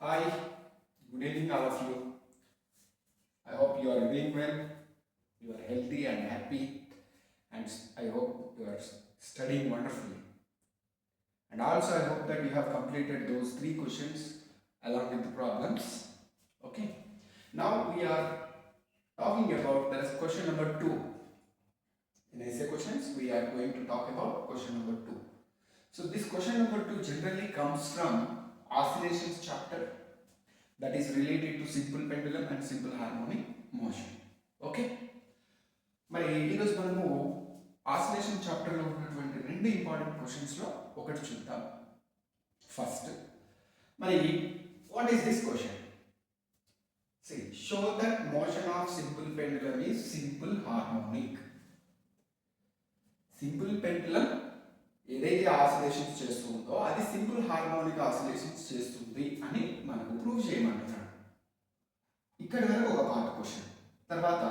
Hi, good evening, all of you. I hope you are doing well, you are healthy and happy, and I hope you are studying wonderfully. And also, I hope that you have completed those three questions along with the problems. Okay, now we are talking about the question number 2. In essay questions, we are going to talk about question number 2. So, this question number 2 generally comes from oscillations chapter, that is related to simple pendulum and simple harmonic motion. Okay, మరి ఈరోజు మనము oscillation చాప్టర్లో ఉన్నటువంటి రెండు important క్వశ్చన్స్లో ఒకటి చూద్దాం. First, మరి what is this question? Show that motion of simple pendulum is simple harmonic. Simple pendulum ఏదైతే ఆసిలేషన్స్ చేస్తుందో అది సింపుల్ హార్మోనిక్ ఆసిలేషన్స్ చేస్తుంది అని మనకు ప్రూవ్ చేయమంటున్నాడు. ఇక్కడ వరకు ఒక పార్ట్ క్వశ్చన్. తర్వాత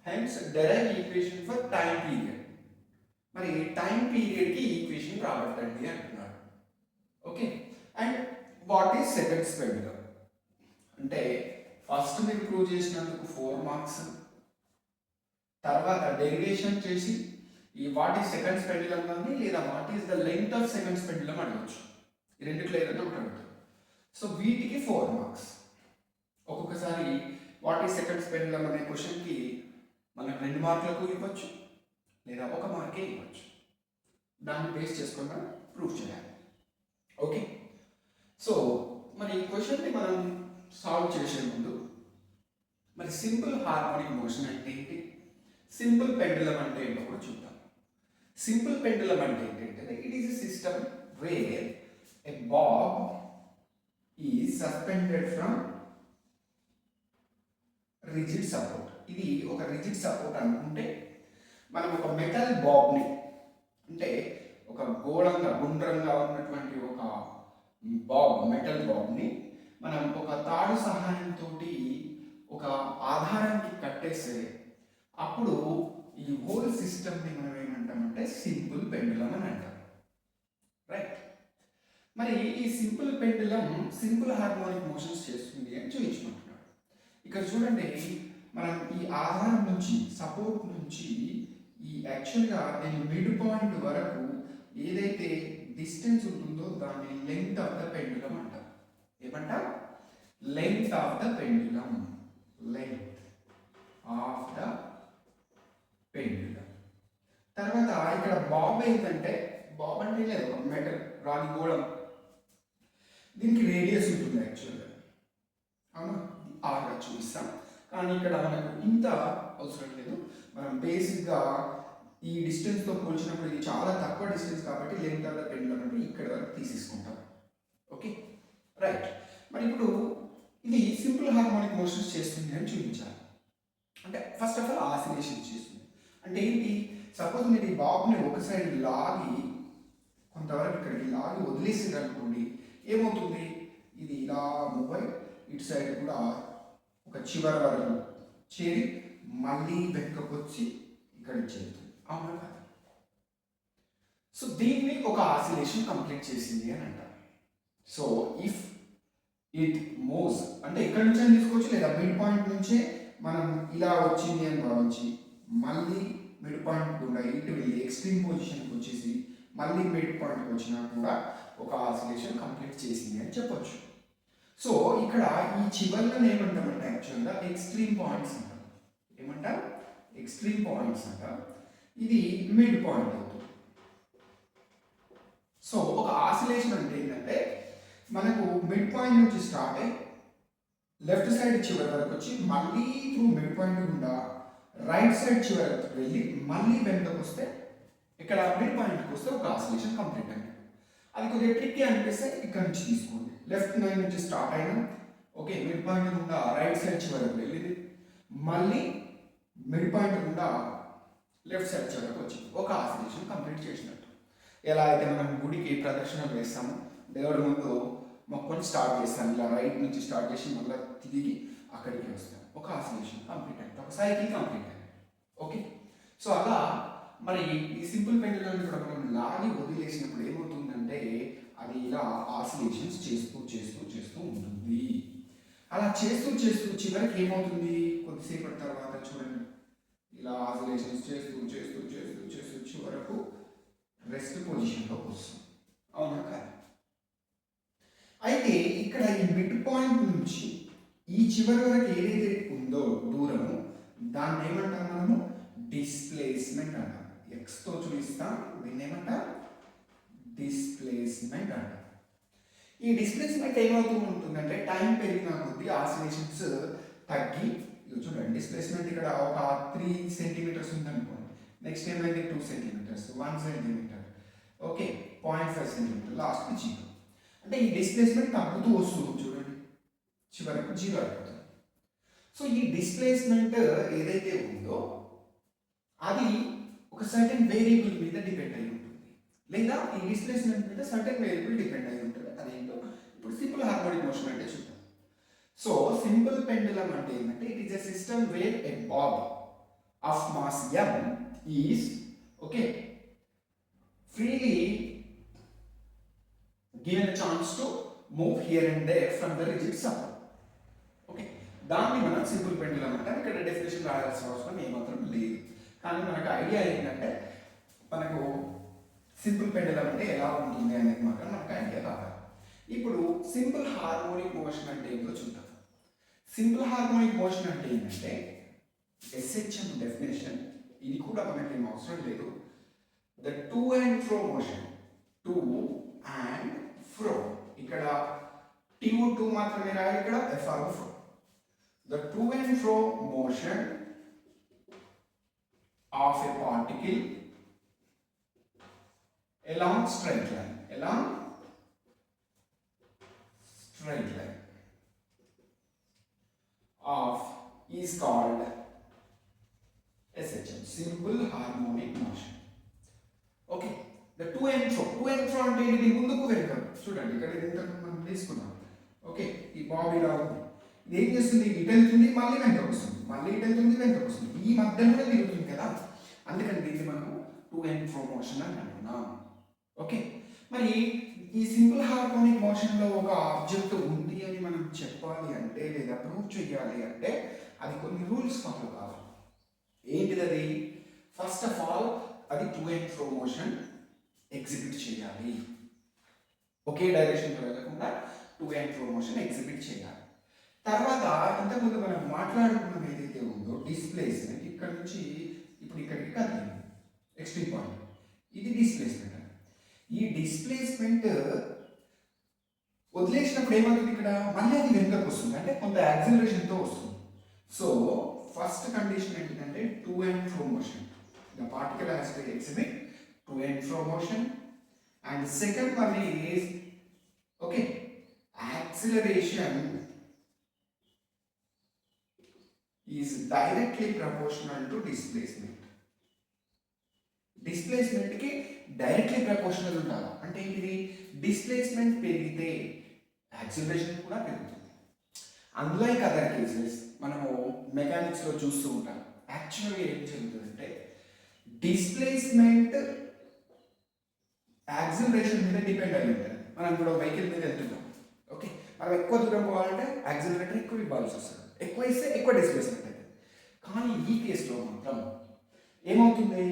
hence derive equation for time period. మరి టైం పీరియడ్కి ఈక్వేషన్ రాబట్టండి అంటున్నాడు. Okay, and what is seconds pendulum అంటే ఫస్ట్ మీరు ప్రూవ్ చేసినందుకు 4 మార్క్స్, తర్వాత డెరివేషన్ చేసి ఈ వాట్ ఈస్ సెకండ్స్ పెండులం కానీ లేదా what is the length of seconds pendulum అడగచ్చు. ఈ రెండిట్లో ఏదైనా ఒకటి అడుగుతాం. సో వీటికి 4 మార్క్స్. ఒక్కొక్కసారి వాట్ ఈస్ సెకండ్స్ పెండులం అనే క్వశ్చన్కి మనకు 2 మార్కులకు ఇవ్వచ్చు లేదా 1 మార్కే ఇవ్వచ్చు. దాన్ని బేస్ చేసుకొని మనం ప్రూవ్ చేయాలి. ఓకే, సో మరి ఈ క్వశ్చన్ని మనం సాల్వ్ చేసే ముందు మరి సింపుల్ హార్మోనిక్ మోషన్ అంటే ఏంటి, సింపుల్ పెండులం అంటే ఏంటో కూడా చూద్దాం. సింపుల్ పెండులం అంటే ఏంటంటే it is a system wear a Bob is suspended from rigid support. ఇది ఒక రిజిడ్ సపోర్ట్ అనుకుంటే మనం ఒక మెటల్ బాబ్ని అంటే ఒక గోళంగా గుండ్రంగా ఉన్నటువంటి ఒక బాబ్, మెటల్ బాబ్ని మనం ఒక తాడు సహాయంతో ఒక ఆధారానికి కట్టేస్తే అప్పుడు ఈ హోల్ సిస్టమ్ని మనం ఏమంటామంటే సింపుల్ పెండులం అని అంటాం. రైట్, మరి ఈ simple pendulum simple harmonic motions చేస్తుంది అని చూపించమంటున్నాడు. ఇక్కడ చూడండి, మనం ఈ ఆధారం నుంచి సపోర్ట్ నుంచి ఈ యాక్చువల్గా దీని మిడ్ పాయింట్ వరకు ఏదైతే డిస్టెన్స్ ఉంటుందో దాన్ని లెంగ్త్ ఆఫ్ ద పెండులం అంటాం. ఏమంటాం? Length of the pendulum. Length of the pendulum. తర్వాత ఇక్కడ బాబ్ ఏంటంటే, బాబ్ అంటే లేదు ఒక మెటల్ రాగి గోళం, దీనికి రేడియస్ ఉంటుంది యాక్చువల్గా. అవునా, ఆర్గా చూపిస్తాం, కానీ ఇక్కడ మనకు ఇంత అవసరం లేదు. మనం బేసిక్గా ఈ డిస్టెన్స్తో పోల్చినప్పుడు ఇది చాలా తక్కువ డిస్టెన్స్ కాబట్టి లెంగ్త్ ఆఫ్ ద పెండులం అంటే ఇక్కడ వరకు తీసేసుకుంటాం. Okay, right. మరి ఇప్పుడు ఇది సింపుల్ హార్మోనిక్ మోషన్స్ చేస్తుంది అని చూపించాలి. అంటే ఫస్ట్ ఆఫ్ ఆల్ ఆసిలేషన్ చేస్తుంది అంటే ఏంటి? సపోజ్ మీరు ఈ బాబ్ని ఒక సైడ్ లాగి కొంతవరకు ఇక్కడికి లాగి వదిలేసారు అనుకోండి, ఏమవుతుంది? ఇది ఇలా మూవ్ అయి ఇటు సైడ్ కూడా ఒక చివరి వరకు చేరి మళ్ళీ వెనకకు వచ్చి ఇక్కడ చేరుతుంది. అవునా కదా? సో దీన్ని ఒక ఆసిలేషన్ కంప్లీట్ చేసింది అని అంటారు. సో ఇఫ్ ఇట్ మూవ్స్ అంటే ఇక్కడ నుంచి తీసుకోవచ్చు లేదా మిడ్ పాయింట్ నుంచే మనం ఇలా వచ్చింది అని భావించి మళ్ళీ మిడ్ పాయింట్ కూడా ఇటు వెళ్ళి ఎక్స్ట్రీమ్ పొజిషన్కి వచ్చేసి మళ్ళీ మిడ్ పాయింట్కి వచ్చినా కూడా ఒక ఆసిలేషన్ కంప్లీట్ చేసింది అని చెప్పొచ్చు. సో ఇక్కడ ఈ చివర్లను ఏమంటామంటే యాక్చువల్గా ఎక్స్ట్రీమ్ పాయింట్స్ అంటాం. ఏమంటాం? ఎక్స్ట్రీమ్ పాయింట్స్ అంటాం. ఇది మిడ్ పాయింట్ అవుతుంది. సో ఒక ఆసిలేషన్ అంటే ఏంటంటే మనకు మిడ్ పాయింట్ నుంచి స్టార్ట్ అయ్యి లెఫ్ట్ సైడ్ చివరి వరకు వచ్చి మళ్ళీ త్రూ మిడ్ పాయింట్ గుండా రైట్ సైడ్ చివరి వరకు వెళ్ళి మళ్ళీ వెనకకు వస్తే ఇక్కడ మిడ్ పాయింట్కి వస్తే ఒక ఆసిలేషన్ కంప్లీట్ అయింది. అది కొద్దిగా ట్రిక్కీ అనిపిస్తే ఇక్కడ నుంచి తీసుకోండి. లెఫ్ట్ నైన్ నుంచి స్టార్ట్ అయినా ఓకే, మిడ్ పాయింట్ గుండా రైట్ సైడ్ చివరికి వెళ్ళింది, మళ్ళీ మిడ్ పాయింట్ గుండా లెఫ్ట్ సైడ్ చివరికి వచ్చింది, ఒక ఆసిలేషన్ కంప్లీట్ చేసినట్టు. ఎలా అయితే మనం గుడికి ప్రదక్షిణలు వేస్తాము, దేవుడి ముందు మొక్కని స్టార్ట్ చేస్తాం, ఇలా రైట్ నుంచి స్టార్ట్ చేసి మళ్ళీ తిరిగి అక్కడికి వస్తాం, ఒక ఆసిలేషన్ కంప్లీట్ అయింది, ఒక సైకిల్ కంప్లీట్ అయింది. ఓకే, సో అలా మరి ఈ సింపుల్ పెండులం కూడా మనం లాగి వదిలేసినప్పుడు ఏమవుతుందంటే అది ఇలా ఆసిలేషన్స్ చేస్తూ చేస్తూ చేస్తూ ఉంటుంది. అలా చేస్తూ చేస్తూ చివరికి ఏమవుతుంది, కొద్దిసేపటి తర్వాత చూడండి ఇలా ఆసిలేషన్స్ చేస్తూ చేస్తూ చేస్తూ చేస్తూ చివరకు రెస్ట్ పొజిషన్లోకి వస్తుంది. అవునా కాదు? అయితే ఇక్కడ ఈ మిడ్ పాయింట్ నుంచి ఈ చివరి వరకు ఏదైతే ఉందో దూరము దాన్ని ఏమంటాం మనము, డిస్ప్లేస్మెంట్ అంటాం. ఎక్స్తో చూపిస్తాం, దీన్ని ఏమంటాం, డిస్ప్లేస్మెంట్ అంటాం. ఈ డిస్ప్లేస్మెంట్ ఏమవుతూ ఉంటుందంటే టైం పెరిగిన కొద్దీ ఆసిలేషన్స్ తగ్గి, చూడండి డిస్ప్లేస్మెంట్ ఇక్కడ ఒక 3 సెంటీమీటర్స్ ఉందనుకోండి, నెక్స్ట్ ఏమైంది 2 సెంటీమీటర్స్, 1 సెంటీమీటర్, ఓకే 0.5 సెంటీమీటర్, లాస్ట్కి 0. అంటే ఈ డిస్ప్లేస్మెంట్ తగ్గుతూ వస్తుంది చూడండి, చివరకు 0 అయిపోతుంది. సో ఈ డిస్ప్లేస్మెంట్ ఏదైతే ఉందో అది ఒక సర్టెన్ వేరియబుల్ మీద డిపెండ్ అయి ఉంటుంది, లేదా ఈ డిస్ప్లేస్మెంట్ మీద సర్టెన్ వేరియబుల్ డిపెండ్ అయి ఉంటుంది. అదేంటో ఇప్పుడు సింపుల్ హార్మోనిక్ మోషన్ అంటే చూద్దాం. సో సింపుల్ పెండులం అంటే ఏంటంటే it is a system wear a Bob of mass m is okay freely given a chance to move here and there from the rigid support. Okay, దాన్ని మనం simple pendulum అంటే ఇక్కడ definition రాయాల్సిన అవసరం ఏమాత్రం లేదు. కానీ మనకు ఐడియా ఏంటంటే మనకు సింపుల్ పెండులం అంటే ఎలా ఉంటుంది అనేది మాత్రం మనకు ఐడియా కావాలి. ఇప్పుడు సింపుల్ హార్మోనిక్ మోషన్ అంటే ఏంటో చూద్దాం. సింపుల్ హార్మోనిక్ మోషన్ అంటే ఏంటంటే SHM డెఫినేషన్, ఇది కూడా మనకి ఏం అవసరం లేదు. The to and fro motion, to and fro, ఇక్కడ TU2 మాత్రమే రాయాలి, ఇక్కడ FRO ఫ్రో. The to and fro motion of a particle along straight line, of is called SHM, simple harmonic motion. Okay, the to and fro అంటే ఇది ముందుకు వెనుకకు, చూడండి ఇక్కడ ఇంతకు మనం తీసుకున్నాం. ఓకే, ఈ బాబీ ఇలా ఉంది, ఇది ఏం చేస్తుంది, ఇటు వెళ్తుంది మళ్ళీ వెనకకు వస్తుంది, మళ్ళీ ఇటు వెళ్తుంది వెనకకు వస్తుంది, ఈ మధ్యలో తిరుగుతుంది కదా, అందుకని దీన్ని మనం టు అండ్ ఫ్రో మోషన్ అని అంటున్నాం. ఓకే, మరి ఈ సింపుల్ హార్మోనిక్ మోషన్లో ఒక ఆబ్జెక్ట్ ఉంది అని మనం చెప్పాలి అంటే లేదా ప్రూవ్ చేయాలి అంటే అది కొన్ని రూల్స్ ఫాలో కావాలి. ఏంటిది అది? ఫస్ట్ ఆఫ్ ఆల్ అది to and fro motion exhibit చేయాలి, ఒకే డైరెక్షన్లో వెళ్ళకుండా to and fro motion exhibit చేయాలి. తర్వాత ఇంతకుముందు మనం మాట్లాడుకున్నది ఏదైతే ఉందో డిస్ప్లేస్మెంట్, ఇక్కడ నుంచి ఇప్పుడు ఇక్కడికి కదిలింది ఎక్స్ట్రీమ్ పాయింట్, ఇది డిస్ప్లేస్మెంట్. ఈ డిస్ప్లేస్మెంట్ వదిలేసినప్పుడు ఏమవుతుంది, ఇక్కడ మళ్ళీ అది వెనుకకు వస్తుంది, అంటే కొంత యాక్సిలరేషన్తో వస్తుంది. సో ఫస్ట్ కండిషన్ ఏంటంటే to and fro motion, the particle has to exhibit to and fro motion. And second one is okay acceleration is directly proportional to displacement. Displacement కి డైరెక్ట్లీ ప్రపోర్షనల్ ఉండాలి. అంటే ఇది డిస్ప్లేస్మెంట్ పెరిగితే acceleration కూడా పెరుగుతుంది. Unlike other cases మనము mechanics లో చూస్తూ ఉంటాం, యాక్చువల్గా ఏం జరుగుతుందంటే డిస్ప్లేస్మెంట్ యాక్సిలరేషన్ మీద డిపెండ్ అయి ఉంటుంది. మనం ఇప్పుడు వెహికల్ మీద వెళ్తున్నాం, ఓకే, మనం ఎక్కువ దూరం పోవాలంటే యాక్సిలరేటర్ ఎక్కువ ఇవ్వాల్సి వస్తుంది, ఎక్కువ ఇస్తే ఎక్కువ డిస్ప్లేస్మెంట్ అవుతుంది. కానీ ఈ కేసులో మాత్రం ఏమవుతుంది,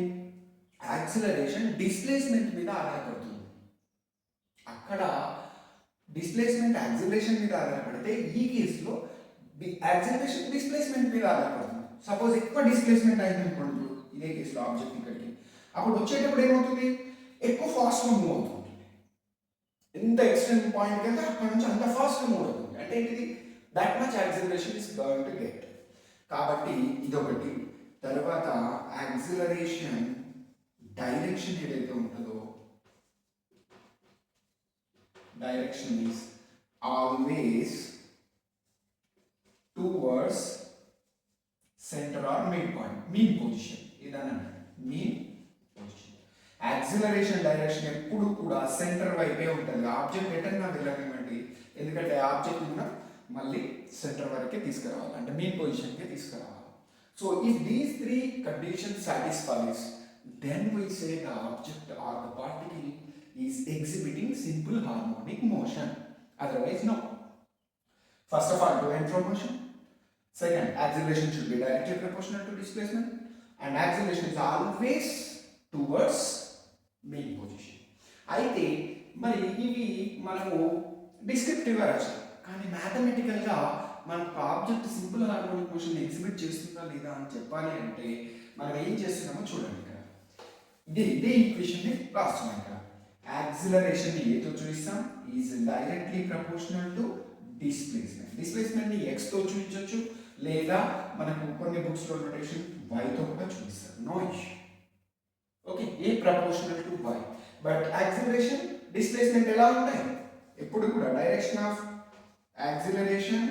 యాక్సిలరేషన్ డిస్ప్లేస్మెంట్ మీద ఆధారపడుతుంది. అక్కడ డిస్ప్లేస్మెంట్ యాక్సిలరేషన్ మీద ఆధారపడితే ఈ కేసులో యాక్సిలరేషన్ డిస్ప్లేస్మెంట్ మీద ఆధారపడుతుంది. సపోజ్ ఎక్కువ డిస్ప్లేస్మెంట్ అయింది అనుకోండి, ఇదే కేసులో ఆబ్జెక్ట్ ఇక్కడికి, అప్పుడు వచ్చేటప్పుడు ఏమవుతుంది, ఎక్కువ ఫాస్ట్గా మూవ్ అవుతుంది. ఎంత ఎక్స్ట్రీమ్ పాయింట్కి వెళ్తే అక్కడ నుంచి అంత ఫాస్ట్గా మూవ్ అవుతుంది. అంటే ఇది that much acceleration is going to get. కాబట్టి ఇదొకటి. తర్వాత యాక్సిలరేషన్ డైరెక్షన్ ఏదైతే ఉంటుందో, direction is always towards centre or mid point, mean position, ఏదన్నా మీన్ పొజిషన్. యాక్సిలరేషన్ డైరెక్షన్ ఎప్పుడు కూడా సెంటర్ వైపే ఉంటుంది. ఆబ్జెక్ట్ ఎటన్నా వెళ్ళనివ్వండి, ఎందుకంటే ఆబ్జెక్ట్ కూడా మళ్ళీ సెంటర్ వరకే తీసుకురావాలి, అంటే మీన్ పొజిషన్కే తీసుకురావాలి. So if these three conditions satisfies, then we say the object or the particle is exhibiting simple harmonic motion, otherwise no. First of all, to and from motion. Second, acceleration should be directly proportional to displacement, and acceleration is always towards mean position. అయితే మరి ఇవి మనము డిస్క్రిప్టివ్గా రాసాం, కానీ మ్యాథమెటికల్గా మనకు object simple harmonic motion exhibit చేస్తుందా లేదా అని చెప్పాలి అంటే మనం ఏం చేస్తున్నామో చూడండి. ఇక్కడ ఇదే ఈక్వేషన్ని రాస్తున్నాం. ఇక్కడ యాక్సిలరేషన్ ఏతో చూపిస్తాం, ఈజ్ డైరెక్ట్లీ ప్రపోర్షనల్ టు డిస్ప్లేస్మెంట్ని ఎక్స్తో చూపించవచ్చు, లేదా మనకు కొన్ని బుక్స్లో నోటేషన్ వైతో కూడా చూపిస్తారు. No issue. Okay, A proportional to y. But acceleration displacement ఎలా ఉంటాయి? ఎప్పుడు కూడా direction of acceleration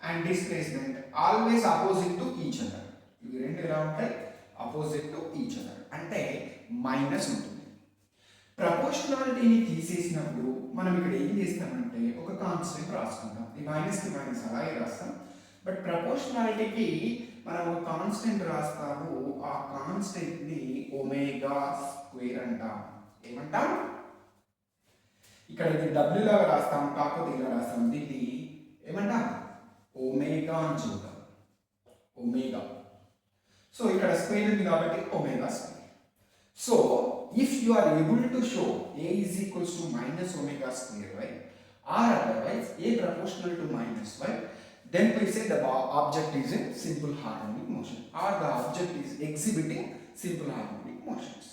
and displacement always opposite to each other. ఇవి రెండు ఎలా ఉంటాయి? Opposite to each other. అంటే మైనస్ ఉంటుంది. ప్రపోర్షనాలిటీని తీసేసినప్పుడు మనం ఇక్కడ ఏం చేస్తామంటే ఒక కాన్స్టెంట్ రాసుకుంటాం. ఈ మైనస్కి మైనస్ అలాగే రాస్తాం. బట్ ప్రపోర్షనాలిటీకి మనం ఒక కాన్స్టెంట్ రాస్తాము. ఆ కాన్స్టెంట్ని ఒమేగా స్క్వేర్ అంటాం. ఏమంటాం? ఇక్కడ ఇది డబ్ల్యూ లాగా రాస్తాం, కాకపోతే ఇలా రాస్తాం. దీన్ని ఏమంటాం? ఒమేగా అని చూద్దాం. ఒమేగా. సో ఇక్కడ స్క్వేర్ ఉంది కాబట్టి omega square. So if you are able to show a is equals to minus omega square y or otherwise a proportional to minus y, then we say the object is in simple harmonic motion or the object is exhibiting simple harmonic motions.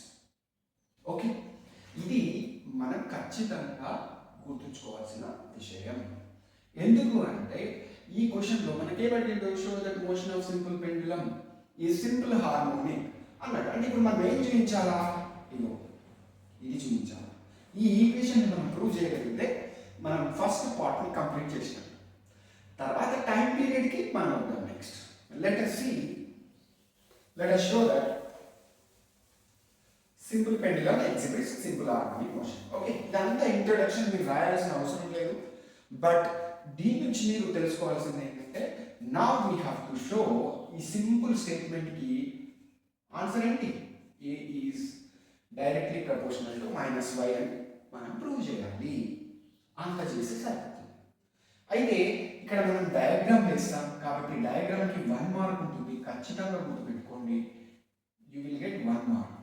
Okay, ఇది మనం ఖచ్చితంగా గుర్తుంచుకోవాల్సిన విషయం. ఎందుకు అంటే ఈ క్వశ్చన్లో మనకేమంటే show that motion of simple pendulum ఈ సింపుల్ హార్మోనిక్ అన్నాడు. అంటే ఇప్పుడు మనం ఏం చూపించాలా? ఇది చూపించాలి. ఈ ఈక్వేషన్ మనం ప్రూవ్ చేయగలిగితే మనం ఫస్ట్ పార్ట్ని కంప్లీట్ చేసినాం. తర్వాత టైం పీరియడ్కి మనం వద్దాం. Next let us show that simple pendulum exhibits simple harmonic motion. Okay, ఇదంతా ఇంట్రొడక్షన్ మీరు రాయాల్సిన అవసరం లేదు. బట్ దీని నుంచి మీరు తెలుసుకోవాల్సింది ఏంటంటే now we have to show ఈ సింపుల్ స్టేట్మెంట్కి ఆన్సర్ ఏంటి? A is directly proportional to minus y అని మనం ప్రూవ్ చేయాలి. అంత చేసి సరిపోతుంది. అయితే ఇక్కడ మనం డయాగ్రామ్ వేస్తాం కాబట్టి డయాగ్రామ్కి 1 మార్క్ ఉంటుంది. ఖచ్చితంగా గుర్తుపెట్టుకోండి, you will get 1 mark.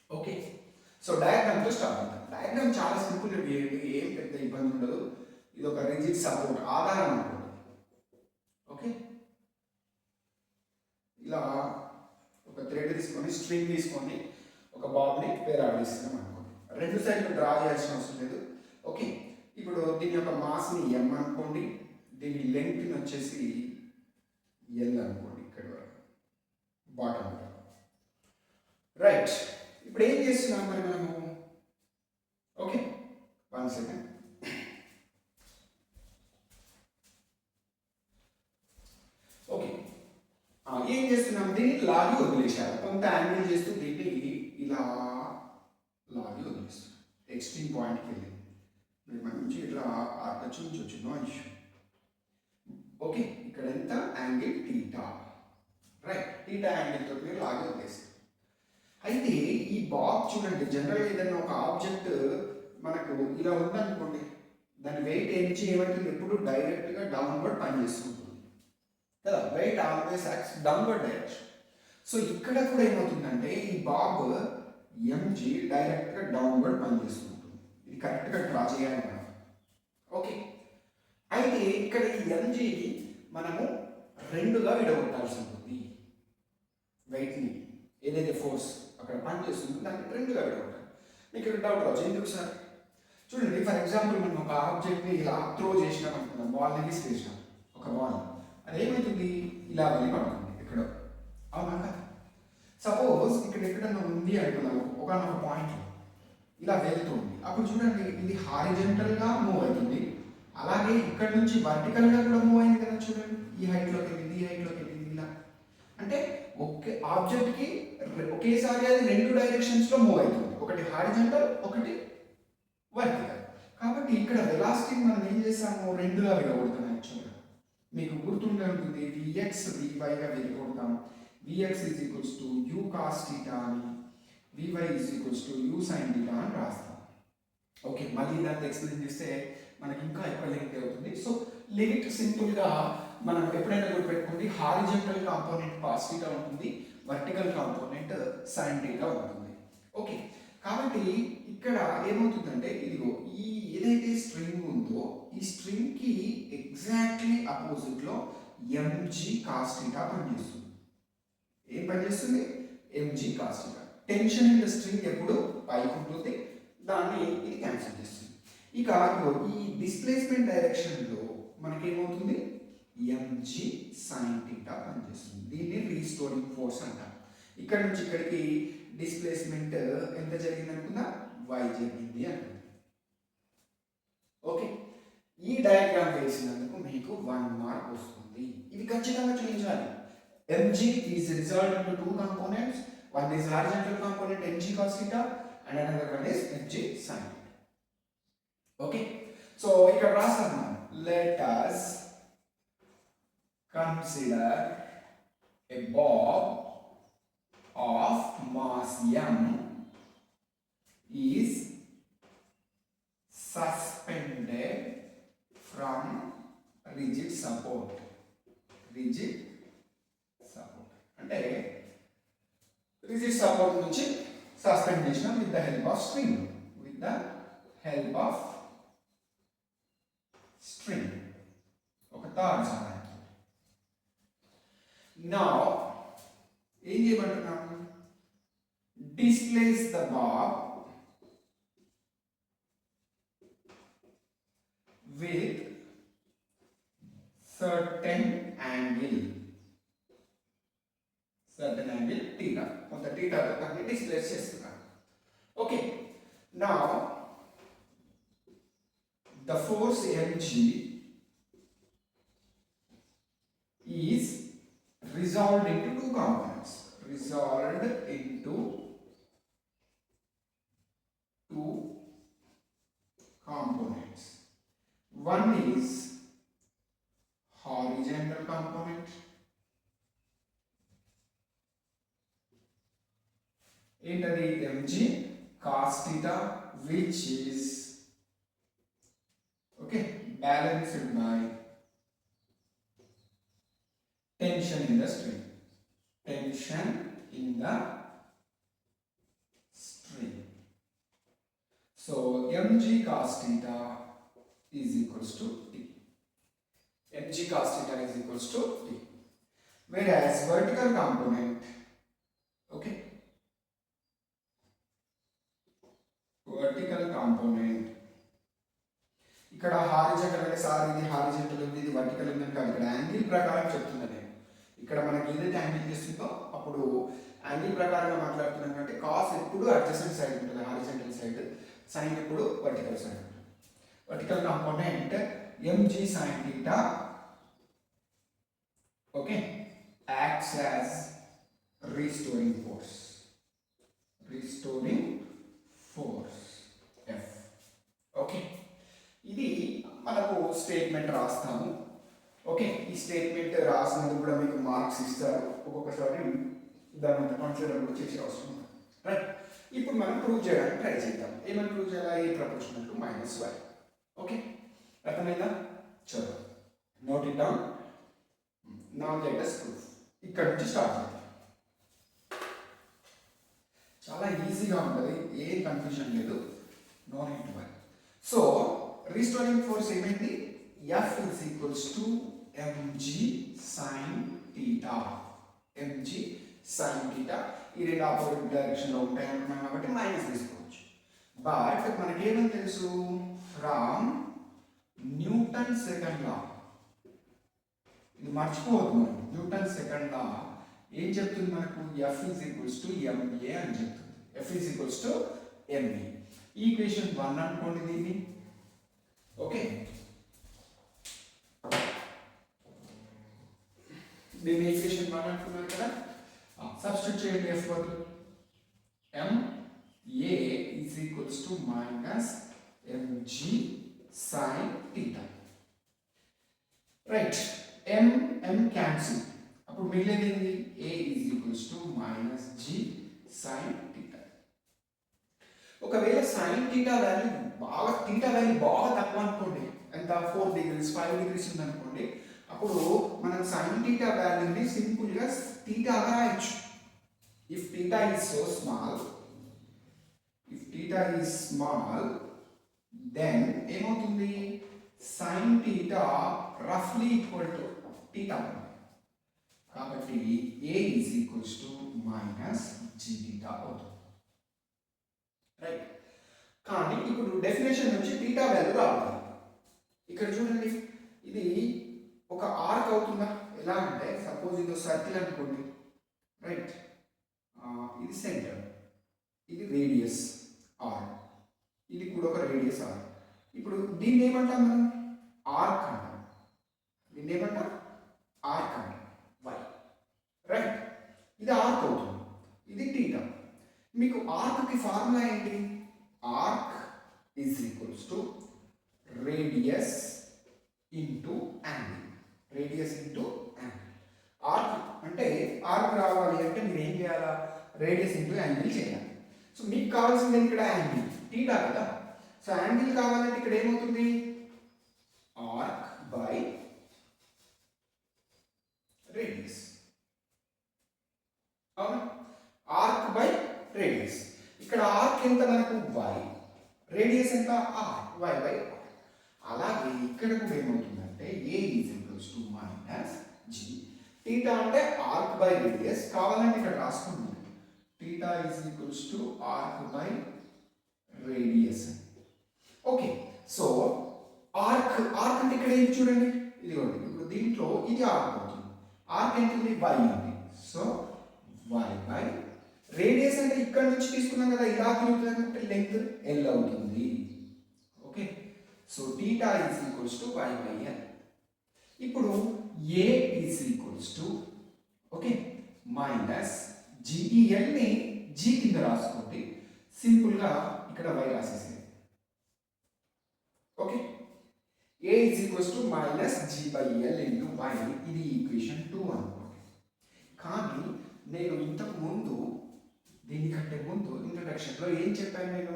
Okay, so డయాగ్రామ్తో స్టార్ట్ అవుతాం. డయాగ్రామ్ చాలా సింపుల్, ఏం పెద్ద ఇబ్బంది ఉండదు. ఇది ఒక రిజిడ్ సపోర్ట్ ఆధారం అనుకోండి. ఓకే, ఇలా ఒక థ్రెడ్ తీసుకొని స్ట్రింగ్ తీసుకొని ఒక బాబ్ని వేలాడదీస్తున్నాం అనుకోండి. రెండు సైడ్లు డ్రా చేయాల్సిన అవసరం లేదు. ఓకే, ఇప్పుడు దీని యొక్క మాస్ని ఎం అనుకోండి, దీని లెంగ్త్ని వచ్చేసి ఎల్ అనుకోండి, ఇక్కడ బాటమ్. రైట్, ఇప్పుడు ఏం చేస్తున్నాం మరి మనము? Okay, 1 second. ఓకే, ఏం చేస్తున్నాం? దీన్ని లాగి వదిలేశారు. కొంత యాంగిల్ చేస్తూ దీన్ని ఇలా లాగి వదిలేస్తాం. ఎక్స్ట్రీమ్ పాయింట్కి వెళ్ళి మీరు మంచి ఇట్లా అట్లా చూపించవచ్చు. No issue. ఓకే, ఇక్కడ ఎంత యాంగిల్? టీటా. రైట్, టీటా యాంగిల్తో మీరు లాగి వదిలేస్తాం. అయితే ఈ బాబ్ చూడండి, జనరల్గా ఏదైనా ఒక ఆబ్జెక్ట్ మనకు ఇలా ఉందనుకోండి, దాని వెయిట్ ఎంచి ఏమంటుంది? ఎప్పుడు డైరెక్ట్గా డౌన్వర్డ్ పనిచేస్తుంటుంది కదా. Weight always acts downward direction. So ఇక్కడ కూడా ఏమవుతుందంటే ఈ బాబ్ ఎంజీ డైరెక్ట్గా డౌన్వర్డ్ పనిచేస్తుంటుంది. ఇది కరెక్ట్గా డ్రా చేయాలి మనం. ఓకే, అయితే ఇక్కడ ఈ ఎంజీని మనము రెండుగా విడగొట్టాల్సి ఉంటుంది. వెయిట్ని ఏదైతే ఫోర్స్ అక్కడ పనిచేస్తుందో దాన్ని రెండుగా విడగొట్టాలి. మీకు ఇక్కడ డౌట్ రావచ్చు, ఎందుకు సార్? చూడండి, ఫర్ ఎగ్జాంపుల్ మనం ఒక ఆబ్జెక్ట్ని ఇలా త్రో చేసినాం అనుకున్నాం, బాల్ని విసిరేసినాం. ఒక బాల్ అదేమవుతుంది? ఇలా వెళ్ళి పడుతుంది ఎక్కడో. అవునా కదా? సపోజ్ ఇక్కడ ఎక్కడన్నా ఉంది అనుకున్నాము, ఒకనొక పాయింట్ ఇలా వెళ్తుంది. అప్పుడు చూడండి, ఇది హారిజెంటల్గా మూవ్ అవుతుంది, అలాగే ఇక్కడ నుంచి వర్టికల్గా కూడా మూవ్ అయింది కదా. చూడండి, ఈ హైట్లోకి వెళ్ళింది, ఈ హైట్లోకి వెళ్ళింది. ఇలా అంటే ఒకే ఆబ్జెక్ట్కి ఒకేసారి అది 2 డైరెక్షన్స్లో మూవ్ అవుతుంది. ఒకటి హారిజెంటల్, ఒకటి వర్టికల్. కాబట్టి ఇక్కడ వెలాసిటీని మనం ఏం చేసాము? రెండుగా విడగొడతాం. యాక్చువల్గా మీకు గుర్తుండే ఉంటుంది, vx వివైగా విడగొడతాం. Vx is equals to u cos theta అని, Vy is equals to u sin theta అని రాస్తాం. ఓకే, మళ్ళీ దాన్ని ఎక్స్ప్లెయిన్ చేస్తే మనకి ఇంకా ఎక్కువ లెంగ్త్ అవుతుంది. సో లిమిట్ సింపుల్గా మనం ఎప్పుడైనా గుర్తుపెట్టుకోండి, హారిజెంటల్ కాంపోనెంట్ కాస్ థీటా ఉంటుంది, వర్టికల్ కాంపోనెంట్ సైన్ థీటా ఉంటుంది. ఓకే, కాబట్టి ఇక్కడ ఏమవుతుందంటే ఇదిగో ఈ ఏదైతే స్ట్రింగ్ ఉందో ఈ స్ట్రింగ్ కి ఎగ్జాక్ట్లీ అపోజిట్ లో ఎంజీ కాస్ థీటా పనిచేస్తుంది. ఏం పనిచేస్తుంది? MG cos theta. Tension in the string ఎప్పుడు పైకి ఉంటుంది, దాన్ని ఇది క్యాన్సిల్ చేస్తుంది. ఇక ఈ డిస్ప్లేస్మెంట్ డైరెక్షన్ లో మనకేమవుతుంది? ఎంజీ సైన్ థీటా పనిచేస్తుంది. దీన్ని రీస్టోరింగ్ ఫోర్స్ అంటాం. ఇక్కడ నుంచి ఇక్కడికి డిస్ప్లేస్మెంట్ ఎంత జరిగింది అనుకుందా? y జరిగింది అనుకుంది. ఓకే, ఈ డయాగ్రామ్ వేసినందుకు మీకు 1 మార్క్ వస్తుంది. ఇది ఖచ్చితంగా చూపించాలి. mg is resolved into two components. One is horizontal component mg cos theta and another one is mg sin theta. Okay, so ఇక్కడ రాస్తాను. Let us consider a bob of mass m is suspended from rigid support. Rigid support అంటే rigid support నుంచి suspend చేసిన with the help of string. With the help of string. ఒక తాడు సహాయంతో. Now ఏం చేయమంటున్నాము? Displace the bob with certain angle theta. కొంత theta తో దాన్ని డిస్ప్లేస్ చేస్తున్నాను. Okay, now the force mg is resolved into two components. Resolved into two components. One is horizontal component, into the mg cos theta, which is balanced by tension in the string. Tension in the string. So mg cos theta is equals to T. mg cos theta is equals to T. Whereas vertical component, okay, vertical component, ఇక్కడ horizontal అంటే sir ఇది horizontal ఉంది, ఇది vertical ఉంది అని కాదు, ఇక్కడ angle ప్రకారం చెప్తున్నా నేను. ఇక్కడ మనకి ఏదైతే యాంగిల్ చేస్తుందో అప్పుడు యాంగిల్ ప్రకారంగా మాట్లాడుతున్నాం అంటే కాస్ ఎప్పుడు అడ్జసెంట్ సైడ్ ఉంటుంది, హారిజెంటల్ సైడ్, సైన్ ఎప్పుడు వర్టికల్ సైడ్ ఉంటుంది. Vertical component mg sin theta, okay, acts as restoring force. Restoring force F. Okay, ఇది మనకు స్టేట్మెంట్ రాస్తాము. ఓకే, ఈ స్టేట్మెంట్ రాసినందుకు కూడా మీకు మార్క్స్ ఇస్తారు. ఒక్కొక్కసారి దాన్ని కన్సిడర్ కూడా చేసే అవసరం ఉంది. రైట్, ఇప్పుడు మనం ప్రూవ్ చేయడానికి ట్రై చేద్దాం. ఏమని ప్రూవ్ చేయాలి? ఏ ప్రపోర్షనల్ టు -y. ఓకే, అర్థమైందా? చలో, note it down. Now let us proof. ఇక్కడ నుంచి స్టార్ట్ చేద్దాం. చాలా ఈజీగా ఉంటుంది, ఏం కన్ఫ్యూజన్ లేదు, no need to worry. So restoring force ఏమైంది? F is equals to mg sin theta. mg sin theta ఈ రెండు ఆపోజిట్ డైరెక్షన్ లో ఉంటాయి అంటున్నాం కాబట్టి మైనస్ తీసుకోవచ్చు. బట్ మనకేమని తెలుసు? ఫ్రమ్ న్యూటన్ సెకండ్ లా, ఇది మర్చిపోవద్దు మనం. న్యూటన్ సెకండ్ లా ఏం చెప్తుంది మనకు? F is equals to ma అని చెప్తుంది. F is equals to ma. Equation 1 అనుకోండి దీన్ని. ఓకే, దీన్ని ఈక్వేషన్ 1 అనుకున్నారు కదా, సబ్స్టిట్యూట్ చేయండి. F బదులు ma is equals to minus mg sin theta. Right, m cancel, అప్పుడు మిగిలేది ఏంది? a is equals to minus g sin theta. ఒకవేళ sin theta వాల్యూ బాగా తక్కువ అనుకోండి, ఎంత 4 degrees 5 degrees ఉందనుకోండి, అప్పుడు మనం sin theta వాల్యూని సింపుల్గా థీటాగా రాయొచ్చు. If theta is so small, if theta is small, then ఏమవుతుంది, sin theta roughly equal to theta. కాబట్టి a is equals to minus g theta అవుతుంది. రైట్. కానీ ఇప్పుడు డెఫినేషన్ నుంచి theta వాల్యూ రావాలి. ఇక్కడ చూడండి, ఇది ఒక ఆర్క్ అవుతుందా? ఎలా అంటే సపోజ్ ఇది సర్కిల్ అనుకోండి, రైట్, ఇది సెంటర్, ఇది రేడియస్ ఆర్, ఇది కూడా ఒక రేడియస్ ఆర్. ఇప్పుడు దీన్ని ఏమంటాం మనం? ఆర్క్ అంటాం. దీన్ని ఏమంటాం? ఆర్క్ అంటాం. Why, right. ఇది ఆర్క్ అవుతుంది, ఇది టీటా. మీకు ఆర్క్కి ఫార్ములా ఏంటి? Arc is equals to radius into angle. Radius into angle. Arc అంటే ఆర్క్ రావాలి అంటే మీరు ఏం చేయాలా? రేడియస్ ఇంటూ యాంగిల్ చేయాలి. సో మీకు కావాల్సింది ఇక్కడ యాంగిల్ టీటా కదా. సో యాంగిల్ కావాలంటే ఇక్కడ ఏమవుతుంది? Arc by radius. అవునా? Arc by radius. ఇక్కడ ఆర్క్ ఎంత మనకు? వై. రేడియస్ ఎంత? ఆర్. Y by r. అలాగే ఇక్కడ కూడా ఏమవుతుందంటే a is equals to minus g. Theta అంటే ఆర్క్ బై రేడియస్, కావాలంటే ఇక్కడ రాసుకుంటుంది theta is equals to arc by radius. Okay, so arc అంటే ఇక్కడ ఏంటి చూడండి, ఇదిగోండి. ఇప్పుడు దీంట్లో ఇది ఆర్క్ అవుతుంది. ఆర్క్ ఎంత ఉంది? వై ఉంది. సో వై బై రేడియస్ అంటే ఇక్కడ నుంచి తీసుకున్నాం కదా, ఇలా తిరుగుతుంది, లెంగ్త్ ఎల్ అవుతుంది. Okay, so theta is equals to y by L. ఇప్పుడు a is equals to okay minus జిఈఎల్ని జీ కింద రాసుకోండి, సింపుల్గా ఇక్కడ వై రాసేసేది. Okay, a is equals to minus g by l into y. ఇది ఈక్వేషన్ 2 అనుకోండి. కానీ నేను ఇంతకు ముందు, దీనికంటే ముందు ఇంట్రడక్షన్లో ఏం చెప్పాను నేను?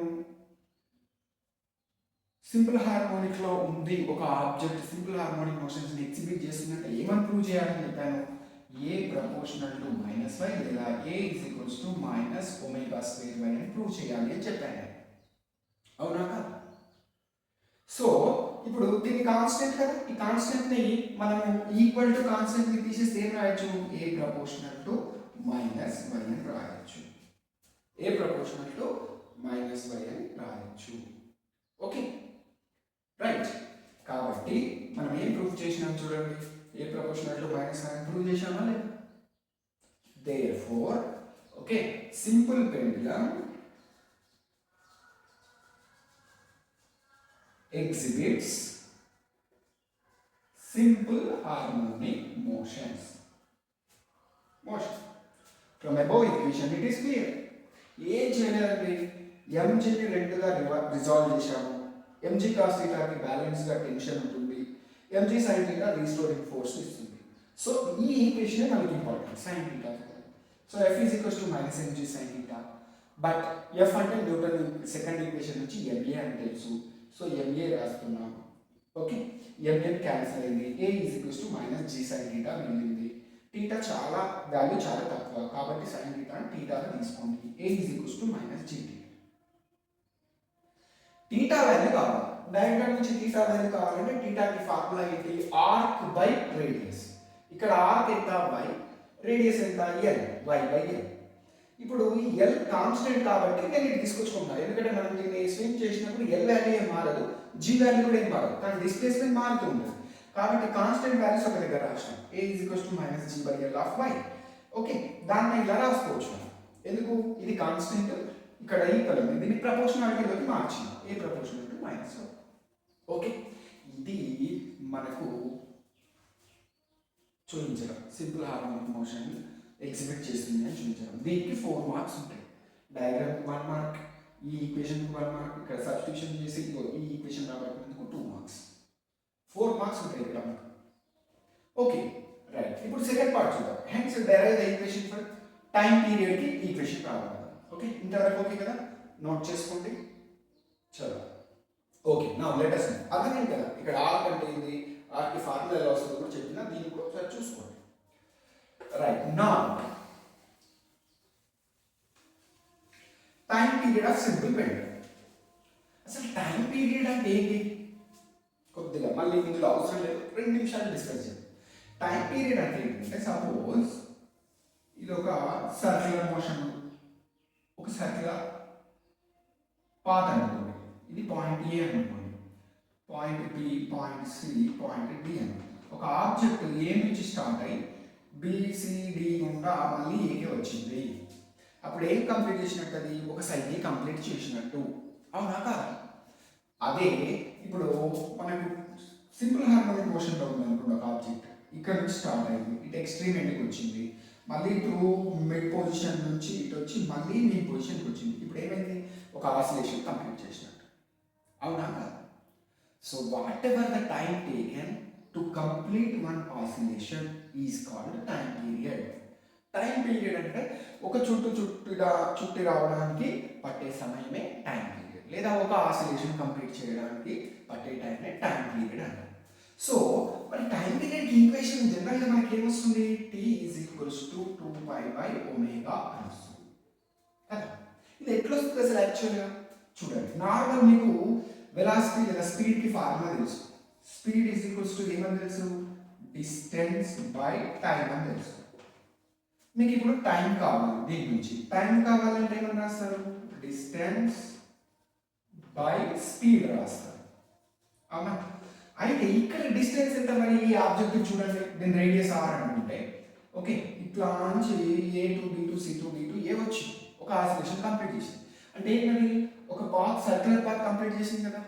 సింపుల్ హార్మోనిక్ లో ఉంది ఒక ఆబ్జెక్ట్ సింపుల్ హార్మోనిక్ మోషన్స్ ని ఎగ్జిబిట్ చేస్తుందంటే ఏమని ప్రూవ్ చేయాలని చెప్పాను? A proportional to minus y లేదా A is equals to minus omega square y అని ప్రూవ్ చేయాలి అని చెప్పాను. అవునా కదా? సో ఇప్పుడు దీన్ని కాన్స్టెంట్ కదా, ఈ కాన్స్టెంట్ ని మనం ఈక్వల్ టు కాన్స్టెంట్ ని తీసేస్తే ఏం రాయొచ్చు? ఏ ప్రపోర్షనల్ టు మైనస్ వై అని రాయొచ్చు. ఏ ప్రపోర్షనల్ టు మైనస్ వై అని రాయొచ్చు. Okay, right. కాబట్టి మనం ఏం ప్రూవ్ చేసినాం చూడండి, ఏ ప్రపోర్షనల్ టు మైనస్ వై అని ప్రూవ్ చేసామా లేదా? Therefore okay simple pendulum exhibits simple harmonic motions. From above equation it is clear. ఏం చేయాలండి? ఎంజీని రెండుగా రిజాల్వ్ చేశాము. ఎంజీ కాస్ థీటాకి బ్యాలెన్స్గా టెన్షన్ ఉంటుంది, mg sine theta restoring force ఇస్తుంది. సో ఈ ఈక్వేషన్ మనకి important, sine theta. So f is equals to minus mg sine theta. But f అంటే న్యూటన్ సెకండ్ ఈక్వేషన్ నుంచి ఎంఏ అని తెలుసు. సో ఎంఏ రాస్తున్నాం. ఓకే, ఎంఏ క్యాన్సిల్ అయింది. A is equals to minus g sine theta మిగిలింది. Theta చాలా value చాలా తక్కువ కాబట్టి సైన్ థీటా టీటాగా తీసుకోండి. A is equals to minus g theta. Theta value కావాలి, డయాగ్రామ్ నుంచి టీటా వాల్యూ కావాలంటే టీటాకి ఫార్ములా ఏంటి? Arc by radius. ఇక్కడ ఆర్క్ ఎంత? వై. రేడియస్ ఎంత? ఎల్. Y by L. ఇప్పుడు ఈ ఎల్ కాన్స్టెంట్ కాబట్టి నేను ఇది తీసుకొచ్చుకుంటున్నాను, ఎందుకంటే మనం దీన్ని స్వింగ్ చేసినప్పుడు ఎల్ వాల్యూ ఏం మారదు, జీ వాల్యూ కూడా ఏం మారదు, కానీ డిస్ప్లేస్మెంట్ మారుతూ ఉంటుంది. కాబట్టి కాన్స్టెంట్ వాల్యూస్ ఒక దగ్గర రాసినాం. A is equals to minus g by l of y. Okay, దాన్ని ఇలా రాసుకోవచ్చు. ఎందుకు? ఇది కాన్స్టెంట్, ఇక్కడ ఈక్వల్ ఉంది, దీన్ని ప్రపోర్షనాలిటీలోకి మార్చిన ఏ ప్రపోర్షనల్ టు మైనస్. ఓకే, ఇది మనకు చూపించడం సింపుల్ హార్మోనిక్ మోషన్ ఎగ్జిబిట్ చేస్తుంది అని చూపించడం. దీనికి 4 మార్క్స్ ఉంటాయి. డయాగ్రామ్ 1 మార్క్, ఈ ఈక్వేషన్ 1 మార్క్, ఇక్కడ సబ్స్టిట్యూషన్ చేసి ఈ ఈక్వేషన్ రాబట్టినందుకు 2 మార్క్స్, 4 మార్క్స్ ఉంటాయి ఇక్కడ. Okay, right. ఇప్పుడు సెకండ్ పార్ట్ చూద్దాం. Hence derive the equation for time period కి ఈక్వేషన్ రావాలి. ఓకే, ఇంతవరకు ఓకే కదా? నోట్ చేసుకోండి. చలో. ఓకే నా లెటర్స్ అర్థమైంది కదా. ఇక్కడ ఆర్ అంటే ఏంది, ఆర్కి ఫార్ములా ఎలా వస్తుందో కూడా చెప్పిన, దీన్ని కూడా ఒకసారి చూసుకోండి. రైట్ నా time period of simple pendant. అసలు టైం పీరియడ్ అంటే ఏంటి, కొద్దిగా మళ్ళీ ఇందులో అవసరం లేదు, 2 నిమిషాలు డిస్కస్ చేద్దాం. టైం పీరియడ్ అంటే ఏంటంటే, సపోజ్ ఇది ఒక సర్క్యులర్ మోషన్, ఒక సర్క్యులర్ పాత్ అనుకోండి, ఇది పాయింట్ ఏ అనుకోండి, point B, point C, point D అని. ఒక ఆబ్జెక్ట్ ఏ నుంచి స్టార్ట్ అయ్యి బిసిడి గుండా మళ్ళీ ఏకే వచ్చింది. అప్పుడు ఏం కంప్లీట్ చేసినట్టు, అది ఒక సైకిల్ కంప్లీట్ చేసినట్టు, అవునా కాదా? అదే ఇప్పుడు మనకు సింపుల్ హార్మోనిక్ మోషన్లో ఉంది అనుకోండి, ఒక ఆబ్జెక్ట్ ఇక్కడ నుంచి స్టార్ట్ అయింది, ఇటు ఎక్స్ట్రీమ్ ఎండ్కి వచ్చింది, మళ్ళీ ఇటు మిడ్ పొజిషన్ నుంచి ఇటు వచ్చి మళ్ళీ మీ పొజిషన్కి వచ్చింది. ఇప్పుడు ఏమైంది, ఒక ఆసిలేషన్ కంప్లీట్ చేసినట్టు, అవునా కాదా? So what ever the time taken to complete one oscillation is called time period. Time period అంటే ఒక చుట్టి రావడానికి పట్టే సమయమే టైం పీరియడ్, లేదా ఒక ఆసిలేషన్ కంప్లీట్ చేయడానికి పట్టే టైమే టైం పీరియడ్ అంటారు. సో మరి టైం పీరియడ్ ఈక్వేషన్ జనరల్గా మనకి ఏమొస్తుంది, టీ ఈజ్ ఈక్వల్స్ టు 2π/ω అని వస్తుంది కదా. ఇది ఎట్లా వస్తుంది అసలు యాక్చువల్గా చూడండి. నార్మల్ మీకు వెలాసిటీ లేదా స్పీడ్కి ఫార్ములా తెలుసు. స్పీడ్ ఈజ్ ఈక్వల్స్ టు ఏమని తెలుసు, డిస్టెన్స్ బై టైం అని తెలుసు. మీకు ఇప్పుడు టైం కావాలి, దీని నుంచి టైం కావాలంటే ఏమని రాస్తారు, డిస్టెన్స్ బై స్పీడ్ రాస్తారు, అవునా? అయితే ఇక్కడ డిస్టెన్స్ ఎంత మరి, ఈ ఆబ్జెక్ట్ చూడండి, దీని రేడియస్ ఆర్ అనుకుంటే, ఓకే, ఇట్లా నుంచి a to b to c to d to a వచ్చి ఒక ఆసిలేషన్ కంప్లీట్ చేసింది. అంటే ఏంటది, ఒక పాత్ సర్క్యులర్ పాత్ కంప్లీట్ చేసింది కదా,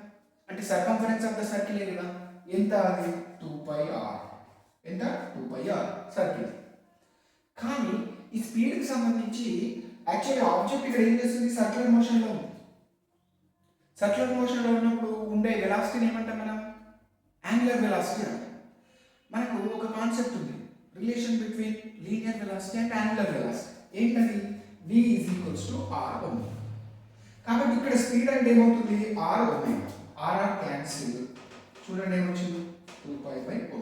అంటే సర్కంఫరెన్స్ ఆఫ్ ద సర్కిల్ కదా, ఎంత అది 2πr, ఎంత 2πr సర్కిల్. కానీ ఈ స్పీడ్కి సంబంధించి యాక్చువల్లీ ఆబ్జెక్ట్ ఇక్కడ ఏం చేస్తుంది, సర్క్యులర్ మోషన్లో ఉంది. సర్క్యులర్ మోషన్లో ఉన్నప్పుడు ఉండే వెలాసిటీని ఏమంటాం మనం, యాంగులర్ వెలాసిటీ అంటాం. మనకు ఒక కాన్సెప్ట్ ఉంది, relation between linear velocity and angular velocity. ఏంటది, v is equals to r ω. కాబట్టి ఇక్కడ స్పీడ్ అంటే ఏమవుతుంది, r ω, r క్యాన్సిల్, చూడండి ఏమొచ్చింది 2π/ω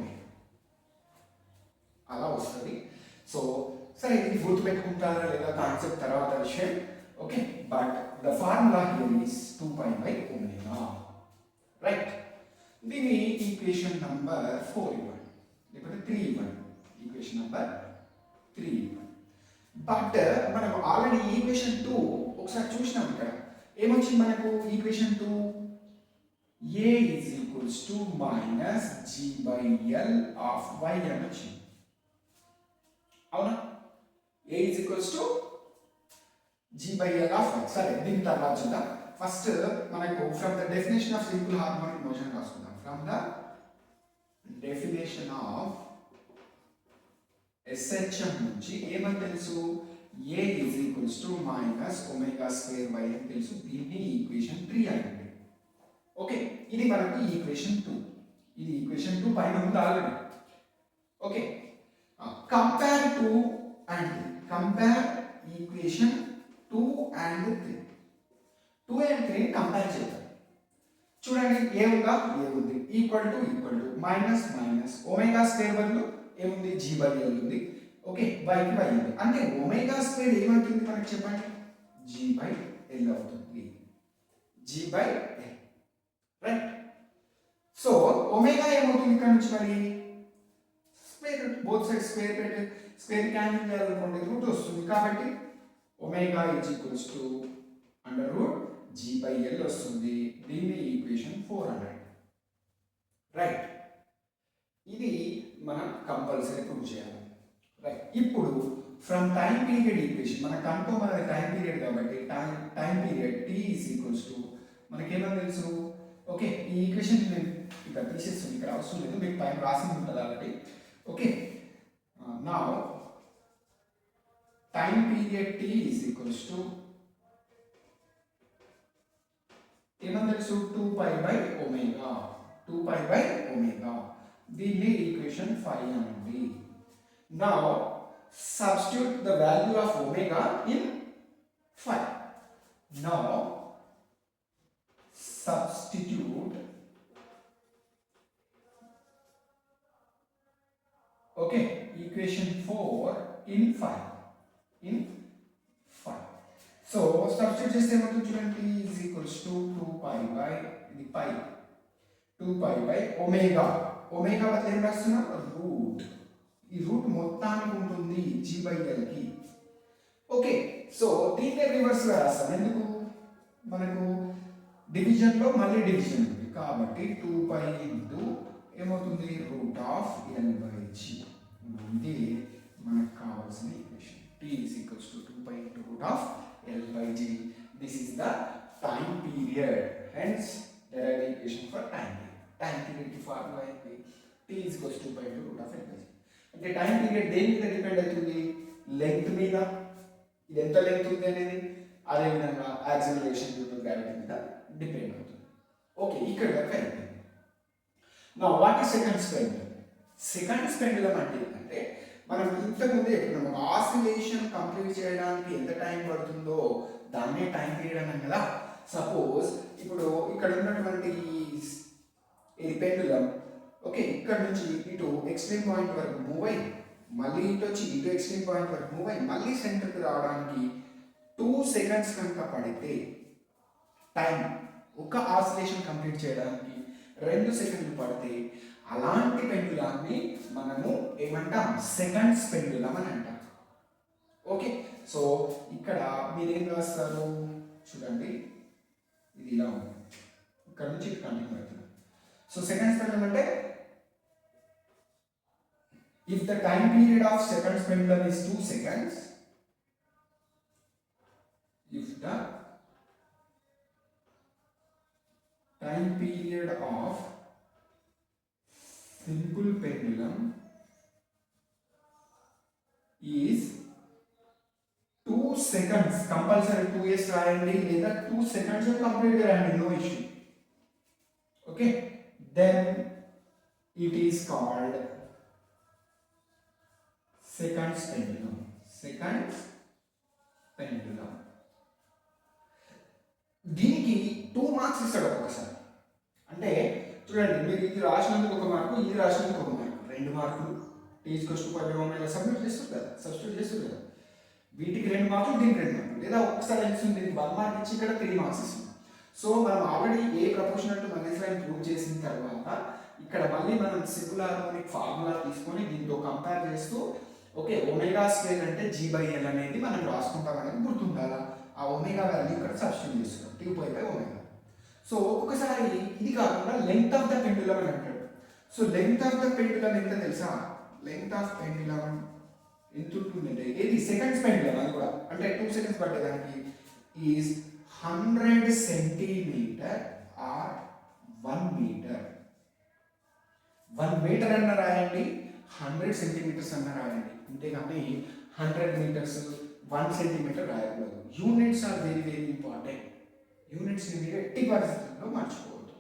అలా వస్తుంది. సో సరే, ఇది గుర్తుపెట్టుకుంటారా లేదా కాన్సెప్ట్ తర్వాత విషయం, okay. But the formula here is 2π/ω, right. దీని ఈక్వేషన్ నంబర్ 4 ఇవ్వండి, లేకపోతే 3 ఇవ్వండి, ఈక్వేషన్ నంబర్ 3 ఇవ్వండి. బట్ మనం ఆల్రెడీ ఈక్వేషన్ 2 ఒకసారి చూసినాం. ఇక్కడ ఏమొచ్చింది మనకు, equation 2 a is equals to minus g/l of y అని వచ్చింది, అవునా? a is equals to g/l of y. సరే, దీని తర్వాత చూద్దాం. ఫస్ట్ మనకు from the definition of simple harmonic motion రాసుకుందాం. From the definition of SHM నుంచి ఏమని తెలుసు, a is equals to minus ω²y అని తెలుసు. దీన్ని ఈక్వేషన్ 3 అంటుంది, ఓకే. ఇది మనకు ఈక్వేషన్ 2, ఇది ఈక్వేషన్ 2 పైన ఉంది already, okay. Compare 2 and 3, compare equation 2 and 3, 2 and 3 compare చేద్దాం. చూడండి, ఏ ఉందా, ఏ ఉంది, ఈక్వల్ టు మైనస్ ω² బదులు ఏముంది, g/l ఉంది, ఓకే. y/y ఉంది, అంటే ω² ఏమవుతుంది మనకి చెప్పండి, g/l అవుతుంది, g/l, రైట్. సో ఒమేగా ఏమవుతుంది ఇక్కడ నుంచి మరి, square root, both side square పెట్టి స్క్వేర్ క్యాన్సిల్ చేయాలనుకోండి, రూట్ వస్తుంది. కాబట్టి omega is equals to √g/l వస్తుంది. దీన్ని ఈక్వేషన్ 4 అన్నాడు, రైట్. ఇది మనం కంపల్సరీ ప్రూవ్ చేయాలి, రైట్. ఇప్పుడు ఫ్రమ్ టైం పీరియడ్ ఈక్వేషన్ మన కన్ఫర్మ్ అనేది టైం పీరియడ్ కాబట్టి time period t is equals to మనకేమని తెలుసు, ఓకే. ఈ ఈక్వేషన్ నేను ఇక్కడ తీసేస్తుంది, ఇక్కడ అవసరం లేదు, మీకు పైన రాసి ఉంటుంది already, okay. Now time period t is equals to ఏమని తెలుసు, 2π/ω, 2π/ω. దీన్ని ఈక్వేషన్ 5 అనండి. Now substitute the value of omega in 5. Now substitute, okay, equation 4 in 5. So substitute చేస్తే ఏమవుతుంది చూడండి, is equals to 2 pi by ఇది pi 2 pi by ఒమేగా బదులు ఏం రాస్తున్నా రూట్, ఈ రూట్ మొత్తానికి ఉంటుంది g/l కి. ఓకే, సో దీన్ని రివర్స్ గా రాస్తాం, ఎందుకు మనకు డివిజన్ లో మళ్ళీ డివిజన్ ఉంది కాబట్టి 2 pi ఇంటూ ఏమవుతుంది రూట్ ఆఫ్ l/g. ఇది మనకు కావాల్సిన equation. t is equals to 2 pi into root of l/g. This is the time period, hence there is equation for time period की formula है t is equals to 2 pi into root of l/g. అంటే time period దేని మీద depend అవుతుంది, length మీద, ఇది ఎంత length ఉంది అనేది, అదే విధంగా యాక్సిలరేషన్ డ్యూ టు గ్రావిటీ మీద డిపెండ్ అవుతుంది. ఓకే, ఇక్కడ వరకు అయిపోయింది. నా what is seconds pendulum? Seconds pendulum అంటే ఏంటంటే మనం ఇంతకుముందే చెప్పుకున్నాం, ఆసిలేషన్ కంప్లీట్ చేయడానికి ఎంత టైం పడుతుందో దాన్నే టైం పీరియడ్ అన్నాం కదా. సపోజ్ ఇప్పుడు ఇక్కడ ఉన్నటువంటి ఈ పెండులం, ఓకే, ఇక్కడ నుంచి ఇటు ఎక్స్ట్రీమ్ పాయింట్ వరకు మూవ్ అయ్యి మళ్ళీ ఇటు వచ్చి ఇటు ఎక్స్ట్రీమ్ పాయింట్ వరకు మూవ్ అయ్యి మళ్ళీ సెంటర్కి రావడానికి 2 seconds కనుక పడితే టైం, ఒక ఆసిలేషన్ కంప్లీట్ చేయడానికి 2 seconds పడితే అలాంటి పెండులాన్ని మనము ఏమంటాం, సెకండ్స్ పెండులం అని అంటాం. ఓకే, సో ఇక్కడ మీరేం రాస్తారు చూడండి, ఇది ఇలా ఉంది, ఇక్కడ నుంచి ఇటు కంటిన్యూ అవుతుంది. సో సెకండ్స్ పెండులం అంటే if the time period of seconds pendulum is 2 seconds, if the time period of simple pendulum is 2 seconds, compulsory 2s రాయండి లేదా 2 seconds కంప్లీట్ రాయండి, no issue. Okay, then it is called seconds pendulum. దీనికి 2 marks ఇస్తాడు ఒక్కొక్కసారి. అంటే చూడండి, మీరు ఇది రాసినందుకు 1 మార్కు, ఇది రాసినందుకు 1 మార్కు, 2 మార్కులు. t = 10 సబ్మిట్ చేస్తారు కదా, సబ్స్టిట్యూట్ చేస్తారు కదా, వీటికి 2 మార్కులు, దీనికి 2 మార్కులు, లేదా ఒక్కసారి ఇస్తుంది దీనికి 1 మార్క్ ఇచ్చి ఇక్కడ 3 మార్క్స్ ఇస్తుంది. సో మనం already A proportional to minus line prove చేసిన తర్వాత ఇక్కడ మళ్ళీ మనం సింపుల్ హార్మోనిక్ ఫార్ములా తీసుకొని దీంతో కంపేర్ చేస్తూ, ఓకే, ఒమేగా స్క్వేర్ అంటే g/l అనేది మనం రాసుకుంటాం అనేది గుర్తుండాలా. ఆ ఒమేగా వాల్యూ ఇక్కడ సబ్స్టిట్యూట్ చేస్తున్నాం 2 pi by ఒమేగా. సో ఒక్కొక్కసారి ఇది కాకుండా లెంగ్త్ ఆఫ్ ద పెండులం అని అంటాడు. So length of the pendulum ఎంత తెలుసా, లెంగ్త్ ఆఫ్ పెండులం ఎంత ఉంటుందంటే, ఇది సెకండ్స్ పెండులం, అది కూడా అంటే 2 seconds పట్టేదానికి is 100 centimeter are 1 meter. 1 meter అన్న రాయండి, 100 centimeters అన్న రాయండి, అంతేగాని 100 meters 1 centimeter రాయకూడదు. Units are very very important. యూనిట్స్ని మీరు ఎట్టి పరిస్థితుల్లో మర్చిపోవద్దు.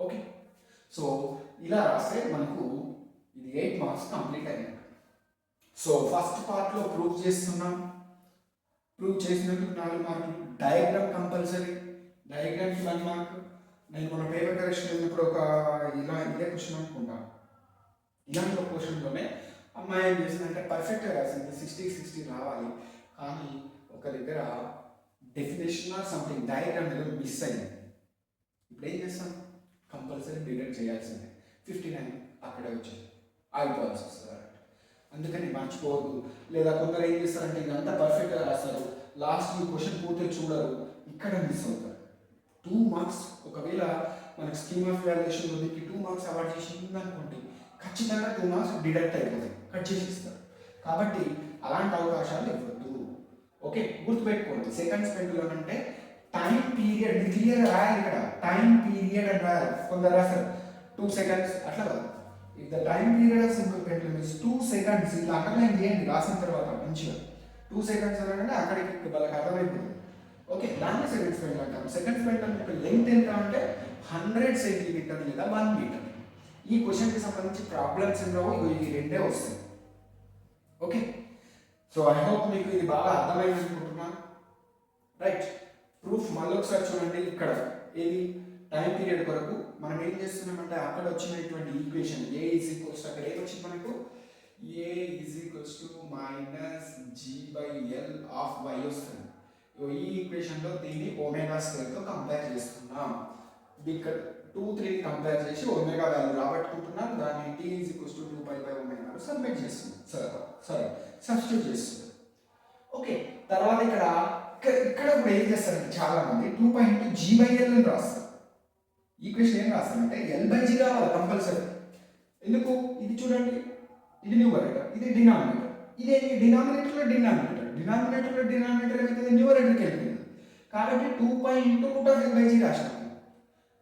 ఓకే, సో ఇలా రాస్తే మనకు ఇది 8 మార్క్స్ కంప్లీట్ అయినట్టు. సో ఫస్ట్ పార్ట్లో ప్రూవ్ చేస్తున్నాం, ప్రూవ్ చేసినందుకు 4 మార్కులు. డయాగ్రామ్ కంపల్సరీ, డయాగ్రామ్కి 1 మార్క్. నేను మన పేపర్ కరెక్షన్ వెళ్ళినప్పుడు ఇదే క్వశ్చన్ అనుకుంటా, ఇలాంటి ఒక క్వశ్చన్లోనే అమ్మాయి ఏం చేసిందంటే పర్ఫెక్ట్గా రాసింది, 60 రావాలి, కానీ ఒక దగ్గర డెఫినేషన్ ఆర్ సంథింగ్ డయాగ్రామ్ ఏదో మిస్ అయింది. ఇప్పుడు ఏం చేస్తాం, కంపల్సరీ డిలీట్ చేయాల్సిందే. 59 అక్కడే వచ్చింది, ఆగిపోవాల్సి వస్తుంది. అందుకని మర్చిపోవద్దు. లేదా కొందరు ఏం చేస్తారంటే ఇదంతా పర్ఫెక్ట్గా రాస్తారు, లాస్ట్ ఈ క్వశ్చన్ పూర్తిగా చూడరు, ఇక్కడ మిస్ అవుతారు. 2 మార్క్స్ ఒకవేళ మనకి స్కీమ్ ఆఫ్ వాల్యుయేషన్ దీనికి 2 మార్క్స్ అవార్డ్ చేసి ఉందనుకోండి, ఖచ్చితంగా 2 మార్క్స్ డిడక్ట్ అయిపోతాయి, కట్ చేసి ఇస్తారు. కాబట్టి అలాంటి అవకాశాలు ఇవ్వద్దు. ఓకే, గుర్తుపెట్టుకోండి, సెకండ్స్ పెండులం అంటే టైం పీరియడ్, ఇది క్లియర్గా రాయాలి. ఇక్కడ టైం పీరియడ్ అని రాయాలి. కొందరు రాస్తారు 2 seconds, అట్లా కాదు. If the time period of simple pendulum is 2 seconds, ఇట్లా అండర్లైన్ చేయండి రాసిన తర్వాత మంచిగా. 2 seconds అనగానే అక్కడికి వాళ్ళకి అర్థమైపోతుంది. ఓకే, దాన్ని సెకండ్స్ పెండులం అంటాం. సెకండ్స్ పెండులం యొక్క లెంగ్త్ ఎంత అంటే 100 centimeter లేదా 1 meter. ఈ క్వశ్చన్కి సంబంధించి ప్రాబ్లమ్స్ ఉండవు, ఇవి రెండే వస్తాయి. ఓకే, సో ఐ హోప్ మీకు ఇది బాగా అర్థమైంది అనుకుంటున్నాను. రైట్, ప్రూఫ్ మళ్ళీ ఒకసారి చూడండి. ఇక్కడ ఏది టైం పీరియడ్ కొరకు మనం ఏం చేస్తున్నామంటే అక్కడ వచ్చినటువంటి ఈక్వేషన్ ఏ ఈజ్ ఈక్వల్స్ అక్కడ ఏమొచ్చింది మనకు a is equals to minus g by l of y వస్తుంది. ఈ ఈక్వేషన్లో దీన్ని ఒమేగా స్క్వేర్తో కంపేర్ చేస్తున్నాం. ఇక్కడ 2, 3 కంపేర్ చేసి ఒమేగా వాల్యూ రాబట్టుకుంటున్నాం. దాన్ని టీ ఈజ్ ఈక్వల్స్ టు 2π/ఒమేగా సబ్మిట్ చేస్తున్నాం. సబ్స్టిట్యూట్ చేస్తున్నాం. ఓకే, తర్వాత ఇక్కడ కూడా ఏం చేస్తారంటే చాలా మంది 2π ఇంటూ జీ బై ఎల్ అని రాస్తారు. ఈక్వేషన్ ఏం రాస్తారంటే L/G రావాలి కంపల్సరీ. ఎందుకు? ఇది చూడండి, ఇది న్యూమరేటర్, ఇది డినామినేటర్. ఇదేంటి డినామినేటర్లో ఏమైతే న్యూమరేటర్కి వెళ్ళిపోయింది. కాబట్టి 2π ఇంటూ √L/G రాసినాము.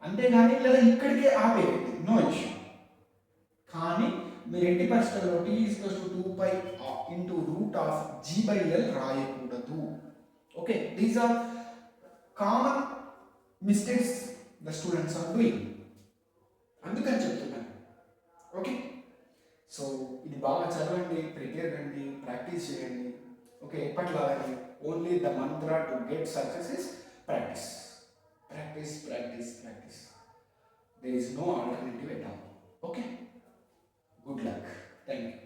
అంతేగాని లేదా ఇక్కడికే ఆపేయండి, నో ఇష్యూ. కానీ మీరు ఎట్టి పరిస్థితుల్లో T equals to 2π into √G/L రాయకూడదు. Okay, these are common mistakes the students are doing. అందుకని చెప్తున్నాను. ఓకే, సో ఇది బాగా చదవండి, ప్రిపేర్ కండి, ప్రాక్టీస్ చేయండి. ఓకే, ఎప్పట్లాగే only the Mantra to get success is practice. There is no alternative at all. Okay, good luck. Thank you.